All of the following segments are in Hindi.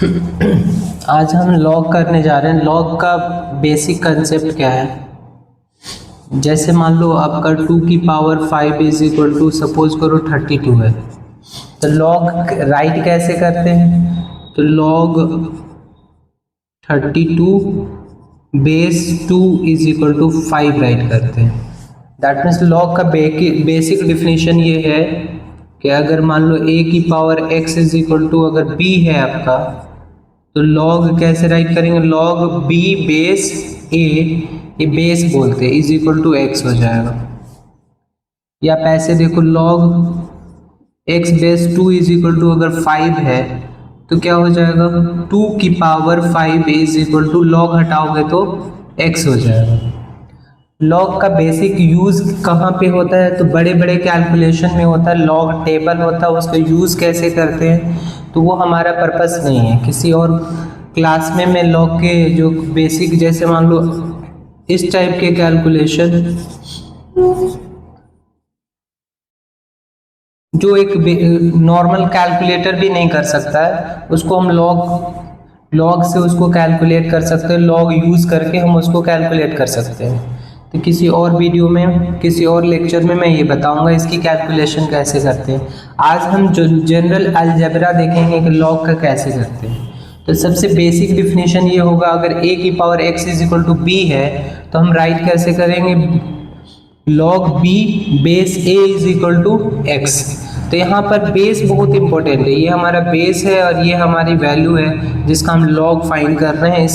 आज हम लॉग करने जा रहे हैं। लॉग का बेसिक कंसेप्ट क्या है? जैसे मान लो आपका 2 की power 5 is equal to suppose करो 32 है, तो लॉग राइट कैसे करते हैं? तो log 32 base 2 is equal to 5 write करते हैं। दैट मीन्स लॉग का बेसिक डिफिनेशन ये है कि अगर मान लो a की power x is equal to अगर b है आपका, तो लॉग कैसे राइट करेंगे? लॉग b बेस a, ये बेस बोलते हैं, इज इक्वल टू x हो जाएगा। या पैसे देखो, log x base 2 is equal to अगर 5 है तो क्या हो जाएगा? 2 की power 5 is equal to log हटाओगे तो x हो जाएगा। लॉग का बेसिक यूज कहाँ पे होता है? तो बड़े बड़े कैलकुलेशन में होता है। लॉग टेबल होता है, उसका यूज कैसे करते हैं तो वो हमारा पर्पस नहीं है। किसी और क्लास में मैं लॉग के जो बेसिक, जैसे मान लो इस टाइप के कैलकुलेशन जो एक नॉर्मल कैलकुलेटर भी नहीं कर सकता है, उसको हम लॉग से उसको कैलकुलेट कर सकते हैं। लॉग यूज करके हम उसको कैलकुलेट कर सकते हैं। तो किसी और वीडियो में, किसी और लेक्चर में मैं ये बताऊंगा इसकी कैलकुलेशन कैसे करते हैं। आज हम जो जनरल अलजेब्रा देखेंगे कि लॉग का कैसे करते हैं। तो सबसे बेसिक डिफिनेशन ये होगा, अगर a की power x is equal to b है तो हम राइट कैसे करेंगे? Log b base a is equal to x। तो यहाँ पर बेस बहुत इंपॉर्टेंट है। ये हमारा बेस है और ये हमारी वैल्यू है जिसका हम लॉग फाइंड कर रहे हैं।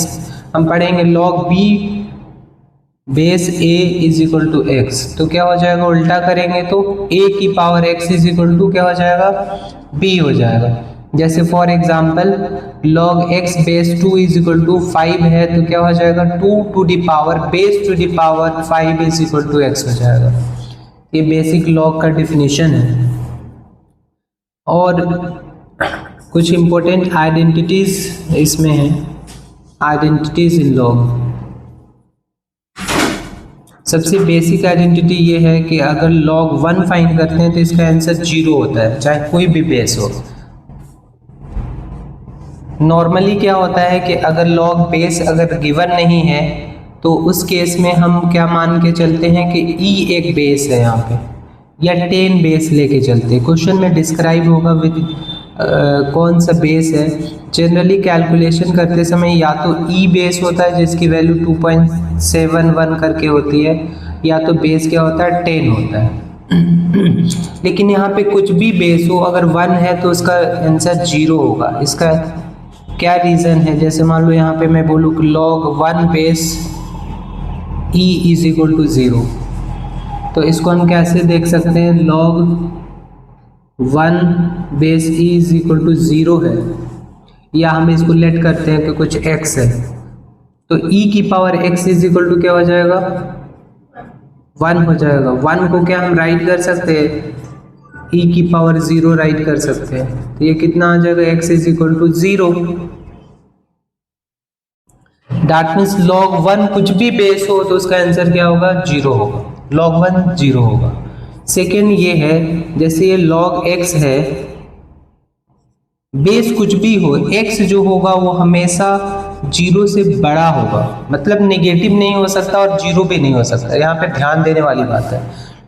हम पढ़ेंगे log b base a is equal to x। तो क्या हो जाएगा? उल्टा करेंगे तो a की power x is equal to क्या हो जाएगा? b हो जाएगा। जैसे for example log x base 2 is equal to 5 है तो क्या हो जाएगा? 2 to the power base to the power 5 is equal to x हो जाएगा। ये बेसिक लॉग का डिफिनेशन है। और कुछ इंपॉर्टेंट आइडेंटिटीज इसमें है, आइडेंटिटीज इन लॉग। सबसे बेसिक आइडेंटिटी ये है कि अगर log 1 फाइंड करते हैं तो इसका आंसर 0 होता है, चाहे कोई भी बेस हो। नॉर्मली क्या होता है कि अगर लॉग बेस अगर गिवन नहीं है तो उस केस में हम क्या मान के चलते हैं कि e एक बेस है यहाँ पे, या 10 बेस लेके चलते हैं। क्वेश्चन में डिस्क्राइब होगा विद कौन सा बेस है। जनरली कैलकुलेशन करते समय या तो e बेस होता है जिसकी वैल्यू 2.71 करके होती है, या तो बेस क्या होता है? 10 होता है। लेकिन यहाँ पे कुछ भी बेस हो, अगर 1 है तो उसका आंसर 0 होगा। इसका क्या रीज़न है? जैसे मान लो यहाँ पे मैं बोलूँ कि log 1 base e is equal to 0, तो इसको हम कैसे देख सकते हैं? log 1 base e is equal to 0 है, या हम इसको लेट करते हैं कि कुछ x है, तो e की power x is equal to क्या हो जाएगा? 1 हो जाएगा। 1 को क्या हम राइट कर सकते हैं? e की पावर 0 राइट कर सकते हैं। तो ये कितना आ जाएगा? x is equal to 0। That means log 1 कुछ भी बेस हो तो उसका आंसर क्या होगा? 0 होगा। log 1 0 होगा। सेकेंड ये है, जैसे ये log x है, बेस कुछ भी हो, x जो होगा वो हमेशा 0 से बड़ा होगा, मतलब नेगेटिव नहीं हो सकता और 0 भी नहीं हो सकता। यहाँ पे ध्यान देने वाली बात है।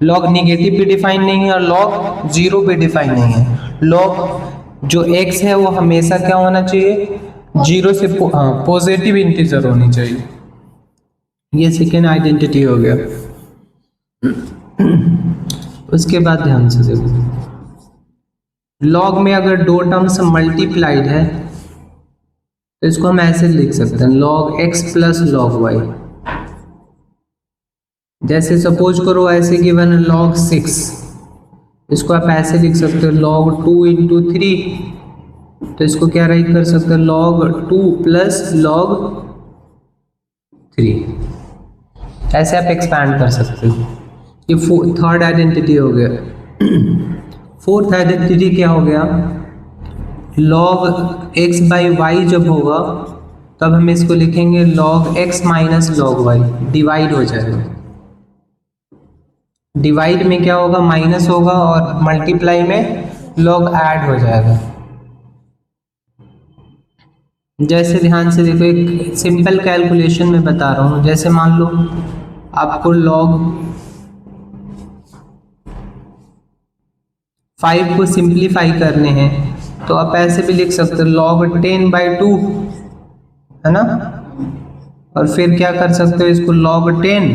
log नेगेटिव भी डिफाइन नहीं है और log 0 भी डिफाइन नहीं है। log जो x है वो हमेशा क्या होना चाहिए? 0 से पॉजिटिव इंटीजर होनी चाहिए। ये सेकेंड आइडेंटिटी हो गया। उसके बाद ध्यान से देखो, लॉग में अगर दो टर्म्स मल्टीप्लाइड है तो इसको हम ऐसे लिख सकते हैं, log x plus log y। जैसे सपोज करो ऐसे गिवन log 6, इसको आप ऐसे लिख सकते हो log 2 इंटू 3, तो इसको क्या राइट कर सकते हैं? log 2 plus log 3। ऐसे आप एक्सपैंड कर सकते हो। ये थर्ड आइडेंटिटी हो गया। फोर्थ आइडेंटिटी क्या हो गया? log x बाई वाई जब होगा तब हम इसको लिखेंगे log x minus log y, divide हो जाएगा। डिवाइड में क्या होगा? माइनस होगा, और मल्टीप्लाई में log ऐड हो जाएगा। जैसे ध्यान से देखो, एक सिंपल कैलकुलेशन में बता रहा हूँ। जैसे मान लो आपको log 5 को सिंप्लीफाई करने हैं, तो आप ऐसे भी लिख सकते हो log 10/2, है ना। और फिर क्या कर सकते हो, इसको log 10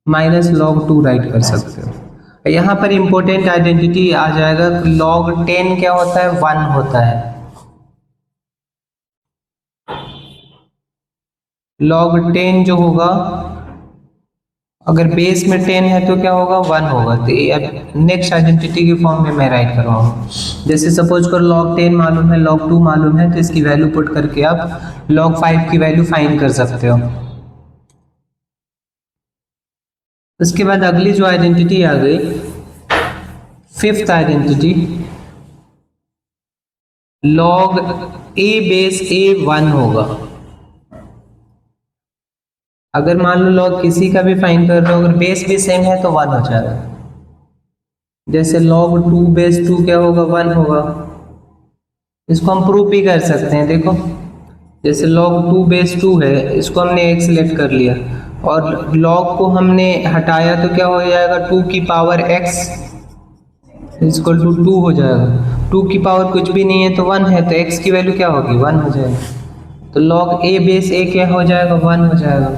माइनस log 2 राइट कर सकते हो। यहाँ पर इंपॉर्टेंट आइडेंटिटी आ जाएगा कि log 10 क्या होता है, 1 होता है। log 10 जो होगा, अगर बेस में 10 है तो क्या होगा, 1 होगा। तो ये अब नेक्स्ट आइडेंटिटी के फॉर्म में मैं राइट कर रहा हूँ। जैसे सपोज करो log 10 मालूम है, log 2 मालूम है, तो इसकी वैल्यू पुट करके आप log 5 की वैल्यू फाइंड कर सकते हो। उसके बाद अगली जो आइडेंटिटी आ गई, fifth identity, log a base a 1 होगा। अगर मान लो log किसी का भी फाइंड कर रहे हो, अगर बेस भी सेम है तो 1 हो जाएगा। जैसे log 2 बेस 2 क्या होगा, 1 होगा। इसको हम प्रूव भी कर सकते हैं। देखो, जैसे log 2 बेस 2 है, इसको हमने एक सिलेक्ट कर लिया और log को हमने हटाया तो क्या हो जाएगा, 2 की पावर x इक्वल टू 2 हो जाएगा। 2 की पावर कुछ भी नहीं है तो 1 है, तो x की वैल्यू क्या होगी, 1 हो जाएगी। तो log a बेस a क्या हो जाएगा, 1 हो जाएगा।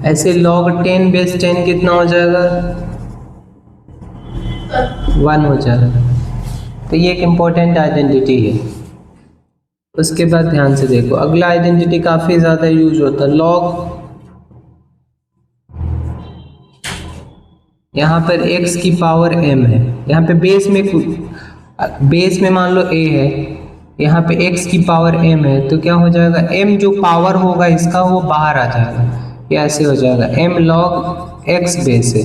ऐसे log 10 बेस 10 कितना हो जाएगा, 1 हो जाएगा। तो ये एक इम्पोर्टेंट आइडेंटिटी है। उसके बाद ध्यान से देखो, अगला आइडेंटिटी काफी ज्यादा यूज होता है, log, यहाँ पर x की पावर m है। यहाँ पे बेस में मान लो a है, यहाँ पे x की पावर m है, तो क्या हो जाएगा, m जो पावर होगा इसका वो बाहर आ जाएगा। ये ऐसे हो जाएगा, m log x बेस है,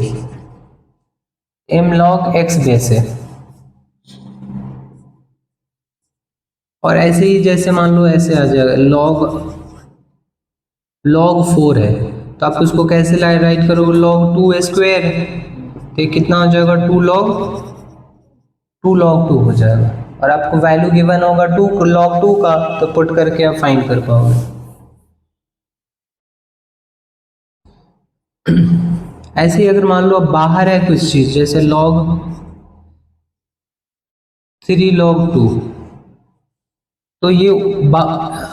m log x बेस है। और ऐसे ही जैसे मान लो ऐसे आ जाएगा, log 4 है, तो आप उसको कैसे राइट करोगे, log 2 स्क्वायर है, तो ये कितना हो जाएगा, 2 log 2 हो जाएगा। और आपको वैल्यू गिवन होगा 2 log 2 का, तो पुट करके आप फाइंड कर पाओगे। ऐसे ही अगर मान लो अब बाहर है कुछ चीज, जैसे log 3 log 2, तो ये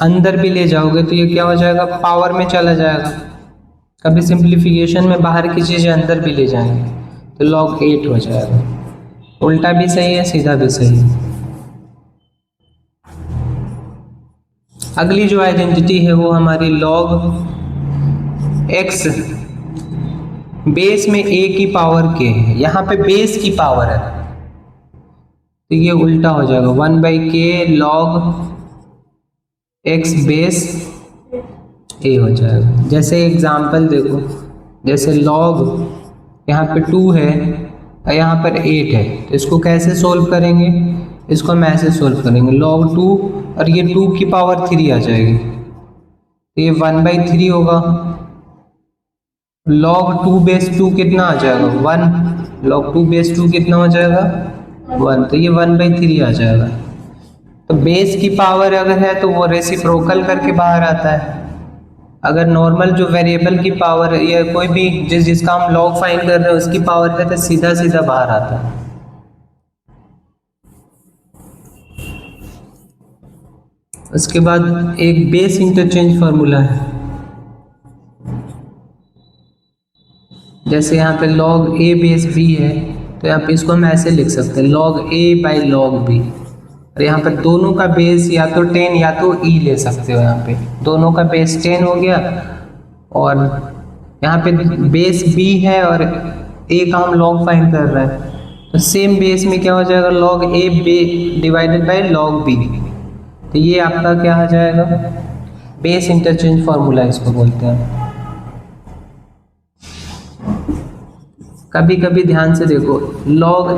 अंदर भी ले जाओगे तो ये क्या हो जाएगा, पावर में चला जाएगा। कभी सिंप्लीफिकेशन में बाहर की चीजें अंदर भी ले जाएंगे तो log 8 हो जाएगा। उल्टा भी सही है, सीधा भी सही है। अगली जो आइडेंटिटी है वो हमारी log x बेस में a की पावर k है। यहाँ पे बेस की पावर है तो ये उल्टा हो जाएगा, 1/k log x base a हो जाएगा। जैसे एग्जाम्पल देखो, जैसे log यहाँ पे 2 है और यहाँ पर 8 है, तो इसको कैसे सोल्व करेंगे, इसको हम ऐसे सोल्व करेंगे, log 2 और ये 2 की पावर 3 आ जाएगी, तो ये 1/3 होगा। log 2 बेस 2 कितना आ जाएगा, 1, log 2 बेस 2 कितना हो जाएगा, 1, तो ये 1/3 आ जाएगा। तो बेस की पावर अगर है तो वो रेसिप्रोकल करके बाहर आता है। अगर नॉर्मल जो वेरिएबल की पावर है या कोई भी जिसका हम log फाइंड कर रहे हैं उसकी पावर है तो सीधा सीधा बाहर आता है। उसके बाद एक बेस इंटरचेंज फार्मूला है। जैसे यहाँ पे log a बेस b है, तो यहाँ पे इसको हम ऐसे लिख सकते हैं, log a/log b। और यहाँ पर दोनों का बेस या तो 10 या तो e ले सकते हो। यहाँ पे दोनों का बेस 10 हो गया और यहाँ पे बेस b है और a का हम log फाइंड कर रहे हैं, तो सेम बेस में क्या हो जाएगा, log a divided by log b। तो ये आपका क्या आ जाएगा, बेस इंटरचेंज फार्मूला इसको बोलते हैं। कभी कभी ध्यान से देखो, log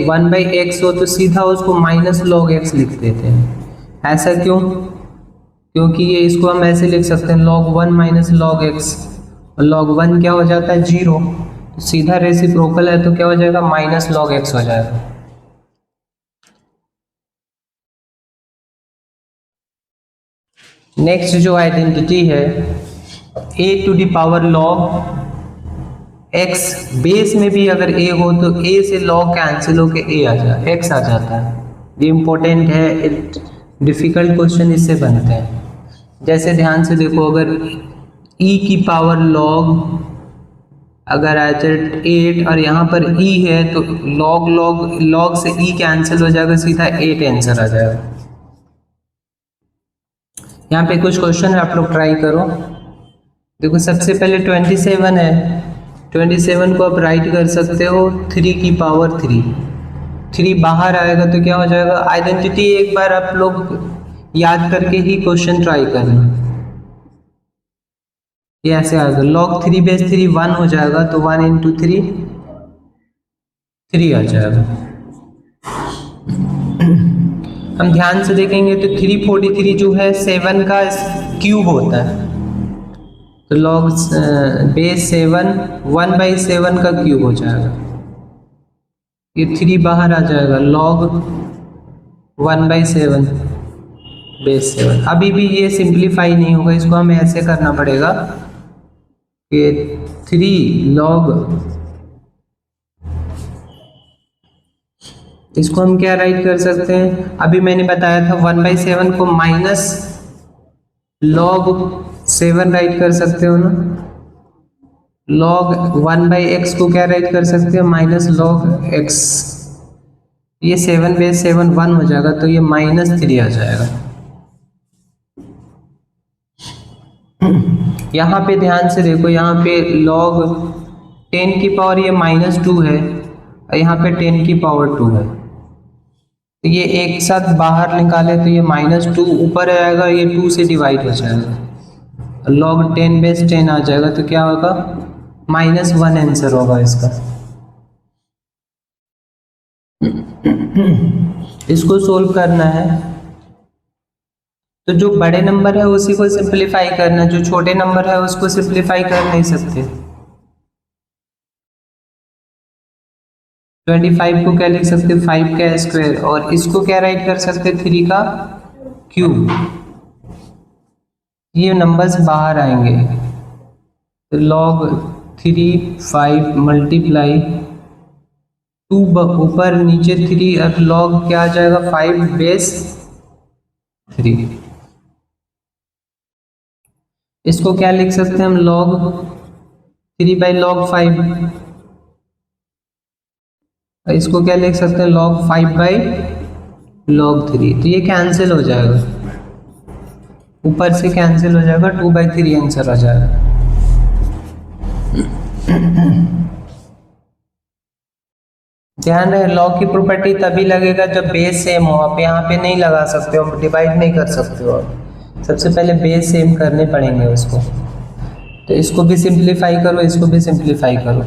1/x हो तो सीधा उसको माइनस log x लिख देते हैं। ऐसा क्यों, क्योंकि ये इसको हम ऐसे लिख सकते हैं, log 1 माइनस log x, और log 1 क्या हो जाता है, 0, तो सीधा रेसिप्रोकल है तो क्या हो जाएगा, माइनस log x हो जाएगा। नेक्स्ट जो आइडेंटिटी है a to the power log x, base में भी अगर a हो तो a से log कैंसिल होके x आ जाता है। ये इम्पोर्टेंट है, डिफिकल्ट क्वेश्चन इससे बनते हैं। जैसे ध्यान से देखो, अगर e की पावर log अगर आ जाए 8 और यहाँ पर e है तो log से e कैंसिल हो जाएगा, सीधा 8 आंसर आ जाएगा। यहाँ पे कुछ क्वेश्चन है, आप लोग ट्राई करो। देखो सबसे पहले 27 है, 27 को आप राइट कर सकते हो 3 की पावर 3, 3 बाहर आएगा तो क्या हो जाएगा। आइडेंटिटी एक बार आप लोग याद करके ही क्वेश्चन ट्राई करना। ये ऐसे आएगा log 3 बेस 3 1 हो जाएगा, तो 1 इंटू 3 3 आ जाएगा। हम ध्यान से देखेंगे तो 343 जो है 7 का क्यूब होता है, तो log बेस 7 1/7 का क्यूब हो जाएगा। ये 3 बाहर आ जाएगा, log 1/7 बेस 7। अभी भी ये सिंप्लीफाई नहीं होगा, इसको हमें ऐसे करना पड़ेगा कि 3 log, इसको हम क्या राइट कर सकते हैं। अभी मैंने बताया था 1/7 को माइनस log 7 राइट कर सकते हो ना। log 1/x को क्या राइट कर सकते हैं, माइनस log x। ये 7 बेस 7 1 हो जाएगा, तो ये -3 आ जाएगा। यहाँ पे ध्यान से देखो, यहाँ पे log 10 की पावर ये -2 है और यहाँ पे 10 की पावर 2 है, तो ये एक साथ बाहर निकाले तो ये -2 ऊपर आएगा, ये 2 से डिवाइड हो जाएगा। log 10 बेस 10 आ जाएगा, तो क्या होगा -1 आंसर होगा इसका। इसको सोल्व करना है तो जो बड़े नंबर है उसी को सिंपलीफाई करना, जो छोटे नंबर है उसको सिंपलीफाई कर नहीं सकते। 25 को क्या लिख सकते, 5 का स्क्वायर, और इसको क्या राइट कर सकते, 3 का क्यूब। ये नंबर्स बाहर आएंगे, तो log 3 5 मल्टीप्लाई 2 ऊपर नीचे 3, अब log क्या आ जाएगा 5 बेस 3। इसको क्या लिख सकते हैं हम, log 3/log 5, इसको क्या लिख सकते हैं log 5/log 3। तो ये कैंसिल हो जाएगा, ऊपर से कैंसिल हो जाएगा, 2/3 आंसर आ जाएगा। ध्यान रहे log की प्रॉपर्टी तभी लगेगा जब बेस सेम हो। आप यहाँ पे नहीं लगा सकते हो, डिवाइड नहीं कर सकते हो, सबसे पहले बेस सेम करने पड़ेंगे उसको। तो इसको भी सिंप्लीफाई करो, इसको भी सिंप्लीफाई करो।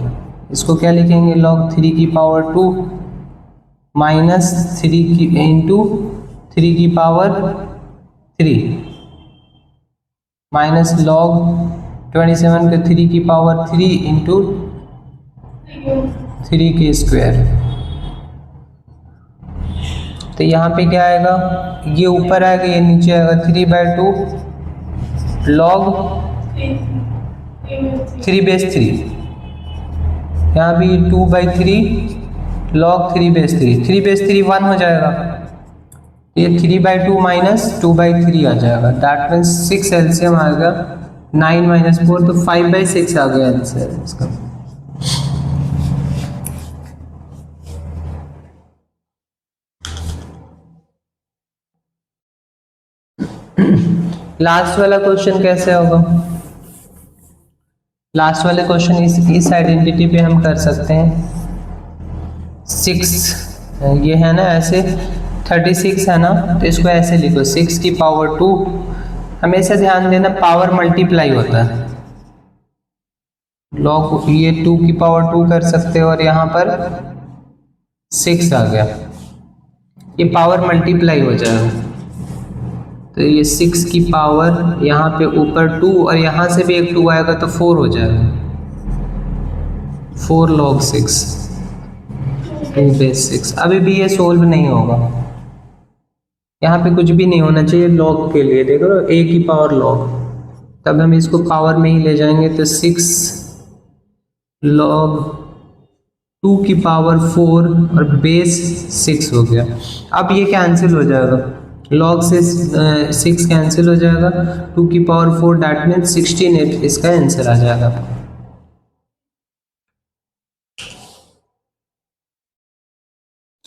इसको क्या लिखेंगे, log 3 की पावर 2 माइनस 3 की इंटू 3 की पावर 3 माइनस log 27 के 3 की पावर 3 इंटू 3 के स्क्वायर। तो यहाँ पे क्या आएगा, ये ऊपर आएगा ये नीचे आएगा, 3/2 log 3 बेस 3, यहाँ भी 2/3 log 3 बेस 3, 3 बेस 3 1 हो जाएगा, ये 3/2 माइनस 2/3 आ जाएगा। दैट मीन्स 6 एलसीएम आ गया, 9 - 4 तो 5/6 आ गया आंसर इसका। लास्ट वाला क्वेश्चन कैसे होगा, लास्ट वाले क्वेश्चन इस आइडेंटिटी पे हम कर सकते हैं। 6 ये है ना, ऐसे 36 है ना, तो इसको ऐसे लिखो 6 की पावर 2। हमेशा ध्यान देना पावर मल्टीप्लाई होता है, log ये 2 की पावर 2 कर सकते हो और यहाँ पर 6 आ गया, ये पावर मल्टीप्लाई हो जाएगा। तो ये 6 की पावर यहाँ पे ऊपर 2 और यहाँ से भी एक 2 आएगा तो 4 हो जाएगा, 4 log 6 2 बेस 6। अभी भी ये सोल्व नहीं होगा, यहाँ पे कुछ भी नहीं होना चाहिए लॉग के लिए, देखो a की पावर लॉग, तब हम इसको पावर में ही ले जाएंगे तो 6 log 2 की पावर 4 और बेस 6 हो गया। अब ये कैंसिल हो जाएगा, log से 6 कैंसिल हो जाएगा, 2 की पावर 4 दैट मीन्स 16 इसका आंसर आ जाएगा।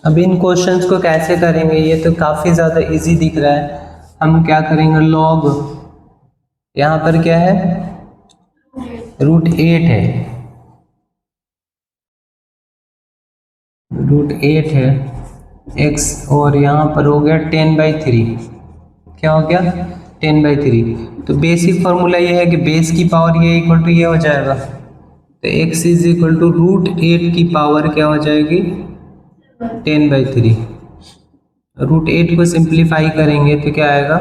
अब इन क्वेश्चंस को कैसे करेंगे, ये तो काफ़ी ज़्यादा इजी दिख रहा है। हम क्या करेंगे, log यहाँ पर क्या है, √8 है, √8 है x, और यहाँ पर हो गया 10/3, क्या हो गया 10/3। तो बेसिक फॉर्मूला ये है कि बेस की पावर ये इक्वल टू ये हो जाएगा, तो x इज इक्वल टू √8 की पावर क्या हो जाएगी 10/3। √8 को सिंप्लीफाई करेंगे तो क्या आएगा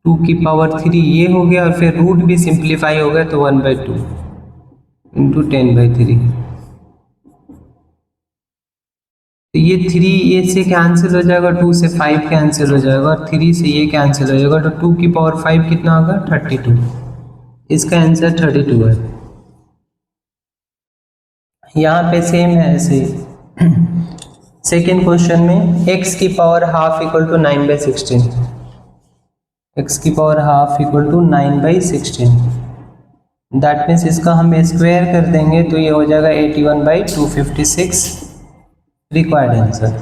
2 की पावर 3 ये हो गया, और फिर रूट भी सिंप्लीफाई हो गया तो 1/2 इंटू 10/3। तो ये 3 ये से कैंसिल हो जाएगा, 2 से 5 कैंसिल हो जाएगा, और 3 से ये कैंसिल हो जाएगा, तो 2 की पावर 5 कितना होगा 32। इसका आंसर 32 है। यहाँ पे सेम है ऐसे सेकेंड क्वेश्चन में x की power half equal to 9/16, x की power half equal to 9/16, that means इसका हम स्क्वायर कर देंगे तो ये हो जाएगा 81/256 रिक्वायर्ड आंसर।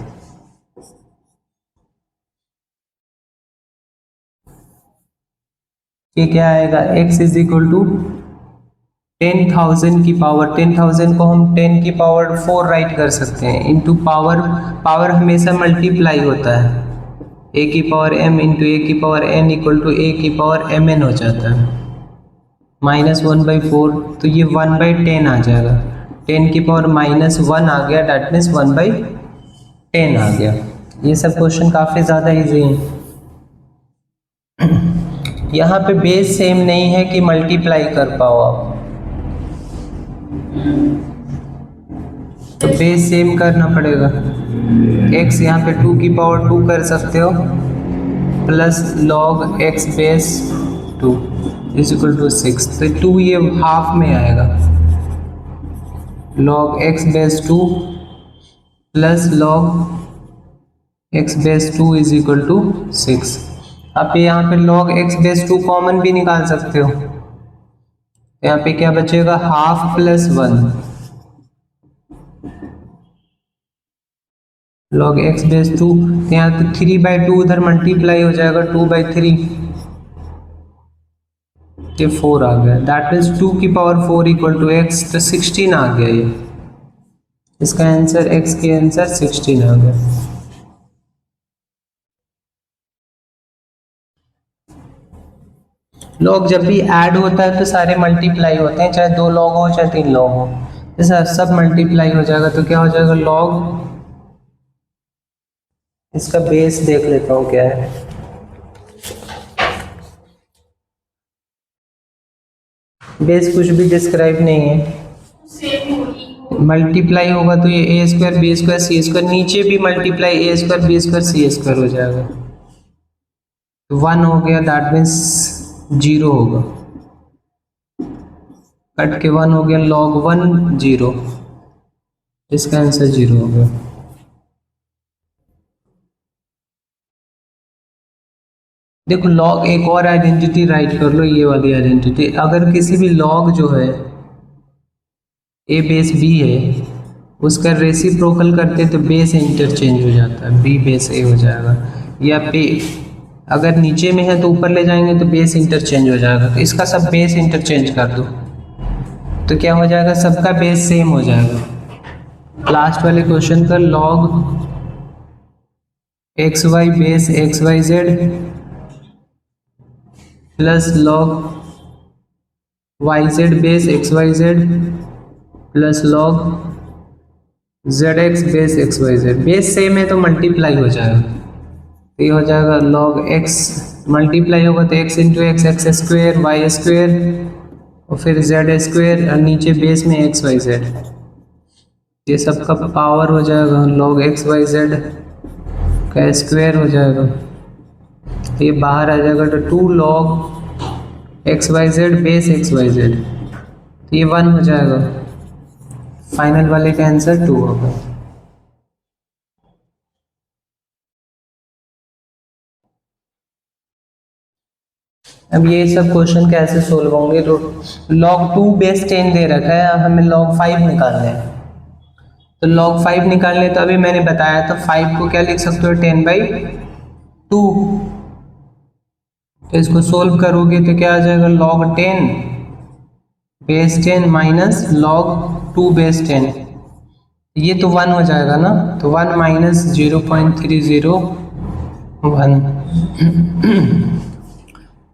ये क्या आएगा, x इज इक्वल टू 10,000 की पावर, 10,000 को हम 10 की पावर 4 राइट कर सकते हैं, इंटू पावर, पावर हमेशा मल्टीप्लाई होता है, a की पावर m इंटू a की power n equal to a की पावर mn हो जाता है, -1/4, तो ये 1/10 आ जाएगा, 10 की पावर -1 आ गया, डैट मीन्स 1/10 आ गया। ये सब क्वेश्चन काफ़ी ज़्यादा इजी हैं। यहाँ पे बेस सेम नहीं है कि मल्टीप्लाई कर पाओ आप, तो बेस सेम करना पड़ेगा। x यहाँ पे 2 की पावर 2 कर सकते हो, plus log x base 2 is equal to 6, तो 2 ये हाफ में आएगा, log x base 2 plus log x base 2 is equal to 6। आप यहाँ पे log x बेस 2 कॉमन भी निकाल सकते हो, यहाँ पे क्या बचेगा half plus 1, log x base 2, यहाँ तो 3/2 उधर मल्टीप्लाई हो जाएगा 2/3, ये 4 आ गया, दैट मीन्स 2 की पावर 4 इक्वल टू x, तो 16 आ गया, ये इसका आंसर x के आंसर 16 आ गया। log जब भी ऐड होता है तो सारे मल्टीप्लाई होते हैं, चाहे 2 log हो चाहे 3 log हो, जैसा सब मल्टीप्लाई हो जाएगा, तो क्या हो जाएगा log, इसका बेस देख लेता हूँ क्या है, बेस कुछ भी डिस्क्राइब नहीं है, मल्टीप्लाई होगा तो ये a square B square C square, नीचे भी multiply a square B square C square हो जाएगा, तो 1 हो गया, दैट मीन्स 0 होगा, कट के 1 हो गया, log 1 0, इसका आंसर 0 हो गया। देखो log एक और आइडेंटिटी राइट कर लो, ये वाली आइडेंटिटी, अगर किसी भी log जो है a बेस b है उसका रेसिप्रोकल करते तो बेस इंटरचेंज हो जाता है, b बेस a हो जाएगा, या पे अगर नीचे में है तो ऊपर ले जाएंगे तो बेस इंटरचेंज हो जाएगा, तो इसका सब बेस इंटरचेंज कर दो तो क्या हो जाएगा, सबका बेस सेम हो जाएगा। लास्ट वाले क्वेश्चन का log xy base xyz plus log yz base xyz plus log zx base xyz, base same है तो मल्टीप्लाई हो जाएगा, तो ये हो जाएगा log x, मल्टीप्लाई होगा तो x into X, X square Y square और फिर z स्क्वेयर, और नीचे बेस में xyz, ये सबका पावर हो जाएगा log xyz का स्क्वायर हो जाएगा, तो ये बाहर आ जाएगा, तो 2 log X Y Z base X Y Z, तो ये 1 हो जाएगा। फाइनल वाले का आंसर 2 होगा। अब ये सब क्वेश्चन कैसे सोल्व होंगे, तो log 2 बेस 10 दे रखा है, अब हमें log 5 निकालना है। तो log 5 निकालने, तो अभी मैंने बताया था 5 को क्या लिख सकते हो, 10/2। तो इसको सोल्व करोगे तो क्या आ जाएगा, log 10 base 10 minus log 2 base 10, ये तो 1 हो जाएगा ना, तो 1 माइनस 0.301।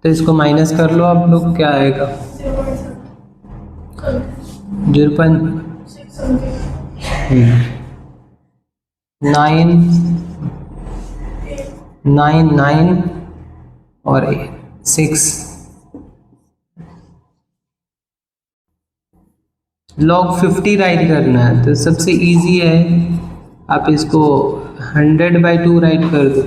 तो इसको माइनस कर लो आप लोग, क्या आएगा 0.999 और 6। log 50 राइट करना है, तो सबसे इजी है, आप इसको 100/2 राइट कर दो।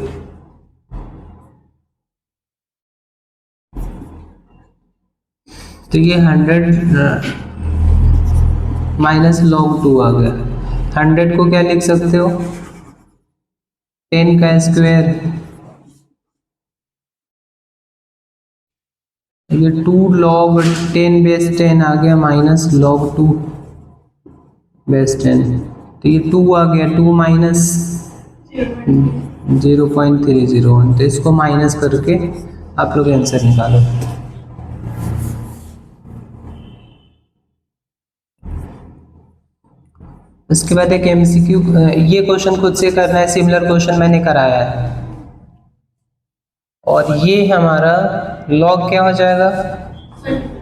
तो ये 100 माइनस log 2 आ गया। 100 को क्या लिख सकते हो, 10 का स्क्वायर, ये 2 log 10 बेस 10 आ गया माइनस log 2 बेस 10, तो ये 2 आ गया, 2 माइनस 0.301, तो इसको माइनस करके आप लोग आंसर निकालो। उसके बाद एक एमसीक्यू, ये क्वेश्चन खुद से करना है, सिमिलर क्वेश्चन मैंने कराया है। और ये हमारा log क्या हो जाएगा,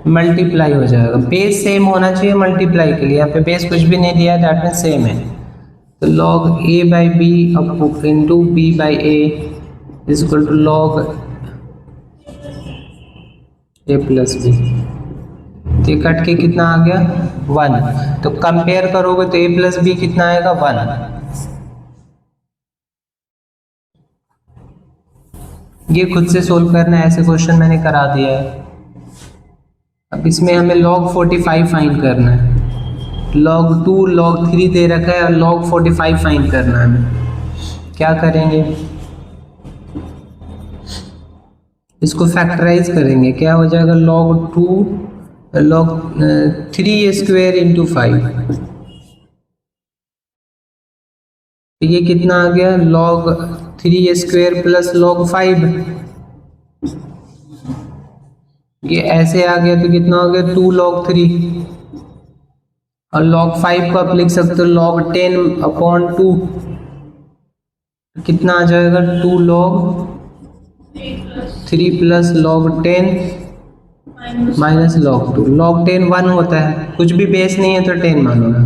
मल्टीप्लाई हो जाएगा। बेस सेम होना चाहिए मल्टीप्लाई के लिए, यहाँ पे बेस कुछ भी नहीं दिया, दैट मीन सेम है। तो log a/b into b/a is equal to log a plus b, तो ये कट के कितना आ गया 1। तो कंपेयर करोगे तो a प्लस b कितना आएगा 1। ये खुद से सोल्व करना है, ऐसे क्वेश्चन मैंने करा दिया है। अब इसमें हमें log 45 फाइंड करना है, log 2 log 3 दे रखा है, और log 45 फाइंड करना है हमें। क्या करेंगे, इसको फैक्टराइज करेंगे, क्या हो जाएगा log 3 स्क्वायर इंटू 5, तो ये कितना आ गया log 3 स्क्वायर प्लस log 5, ये ऐसे आ गया, तो कितना हो गया 2 log 3, और log 5 को आप लिख सकते हो log 10/2, कितना आ जाएगा 2 log 3 plus log 10 minus log 2। log 10 1 होता है, कुछ भी बेस नहीं है तो 10 मानोगा।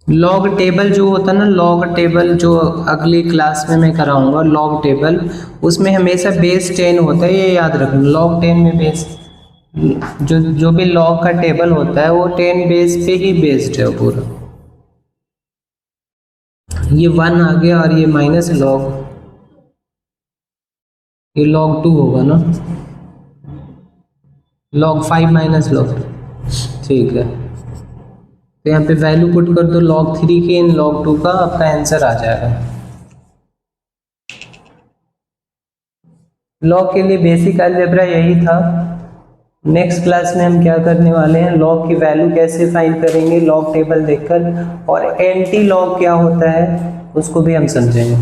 लॉग टेबल जो होता है ना, लॉग टेबल जो अगली क्लास में मैं कराऊंगा, लॉग टेबल, उसमें हमेशा बेस 10 होता है, ये याद रखना। लॉग 10 में बेस जो भी लॉग का टेबल होता है वो 10 बेस पे ही बेस्ड है पूरा। ये 1 आ गया, और ये माइनस लॉग, ये log 2 होगा ना, log 5 माइनस log 2, ठीक है। तो यहाँ पे वैल्यू पुट कर दो log 3 के इन log 2 का, आपका आंसर आ जाएगा। log के लिए बेसिक अलजेब्रा यही था। नेक्स्ट क्लास में हम क्या करने वाले हैं, log की वैल्यू कैसे फाइंड करेंगे log टेबल देखकर, और एंटी log क्या होता है उसको भी हम समझेंगे।